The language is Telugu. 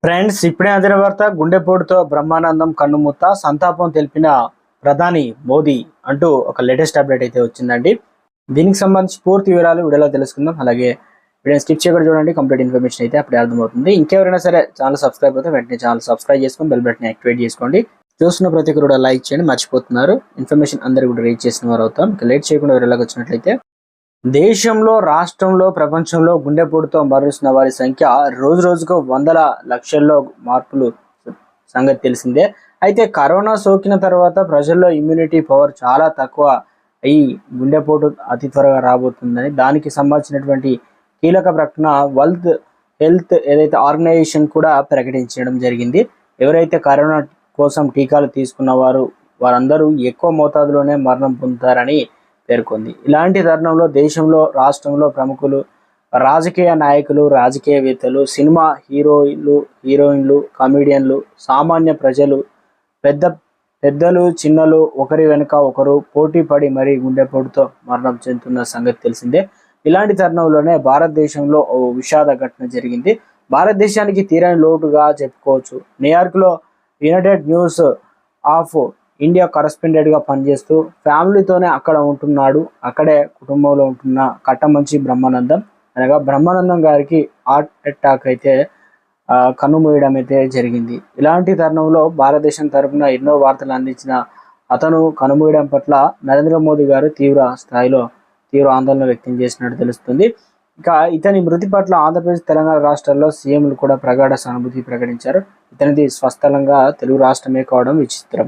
ఫ్రెండ్స్, ఇప్పుడే అందిన వార్త. గుండెపోటుతో బ్రహ్మానందం కన్నుమూత, సంతాపం తెలిపిన ప్రధాని మోదీ అంటూ ఒక లేటెస్ట్ అప్డేట్ అయితే వచ్చిందండి. దీనికి సంబంధించి పూర్తి వివరాలు వీడియోలో తెలుసుకుందాం. అలాగే వీడియో స్కిప్ చేయకుండా చూడండి, కంప్లీట్ ఇన్ఫర్మేషన్ అయితే అప్పుడే అర్థమవుతుంది. ఇంకెవరైనా సరే ఛానల్ సబ్స్క్రైబ్ అయితే వెంటనే ఛానల్ సబ్స్క్రైబ్ చేసుకొని బెల్ బటన్ యాక్టివేట్ చేసుకోండి. చూస్తున్న ప్రతి ఒక్కరు కూడా లైక్ చేయండి, మర్చిపోతున్నారు. ఇన్ఫర్మేషన్ అందరూ కూడా రీచ్ చేసిన వారు అవుతాం. లేట్ చేయకుండా వీడియోలోకి వచ్చినట్లయితే, దేశంలో, రాష్ట్రంలో, ప్రపంచంలో గుండెపోటుతో మరణిస్తున్న వారి సంఖ్య రోజు రోజుకు వందల లక్షల్లో మార్పులు సంగతి తెలిసిందే. అయితే కరోనా సోకిన తర్వాత ప్రజల్లో ఇమ్యూనిటీ పవర్ చాలా తక్కువ అయ్యి గుండెపోటు అతి త్వరగా రాబోతుందని దానికి సంబంధించినటువంటి కీలక ప్రకటన వరల్డ్ హెల్త్ ఏదైతే ఆర్గనైజేషన్ కూడా ప్రకటించడం జరిగింది. ఎవరైతే కరోనా కోసం టీకాలు తీసుకున్న వారందరూ ఎక్కువ మోతాదులోనే మరణం పొందుతారని పేర్కొంది. ఇలాంటి తరుణంలో దేశంలో, రాష్ట్రంలో ప్రముఖులు, రాజకీయ నాయకులు, రాజకీయవేత్తలు, సినిమా హీరోయిన్లు, కమెడియన్లు, సామాన్య ప్రజలు, పెద్దలు, చిన్నలు ఒకరి వెనుక ఒకరు పోటీ పడి మరీ గుండెపోటుతో మరణం చెందుతున్న సంగతి తెలిసిందే. ఇలాంటి తరుణంలోనే భారతదేశంలో ఓ విషాద ఘటన జరిగింది. భారతదేశానికి తీరని లోటుగా చెప్పుకోవచ్చు. న్యూయార్క్లో యునైటెడ్ న్యూస్ ఆఫ్ ఇండియా కరెస్పాండెంట్గా పనిచేస్తూ ఫ్యామిలీతోనే అక్కడ ఉంటున్నాడు. అక్కడే కుటుంబంలో ఉంటున్న కట్టమంచి బ్రహ్మానందం, అనగా బ్రహ్మానందం గారికి హార్ట్ అటాక్ అయితే కన్నుమూయడం అయితే జరిగింది. ఇలాంటి తరుణంలో భారతదేశం తరపున ఎన్నో వార్తలు అందించిన అతను కన్నుమూయడం పట్ల నరేంద్ర మోదీ గారు తీవ్ర ఆందోళన వ్యక్తం చేసినట్టు తెలుస్తుంది. ఇక ఇతని మృతి పట్ల ఆంధ్రప్రదేశ్, తెలంగాణ రాష్ట్రాల్లో సీఎంలు కూడా ప్రగాఢ సానుభూతి ప్రకటించారు. ఇతనిది స్వస్థలంగా తెలుగు రాష్ట్రమే కావడం విచిత్రం.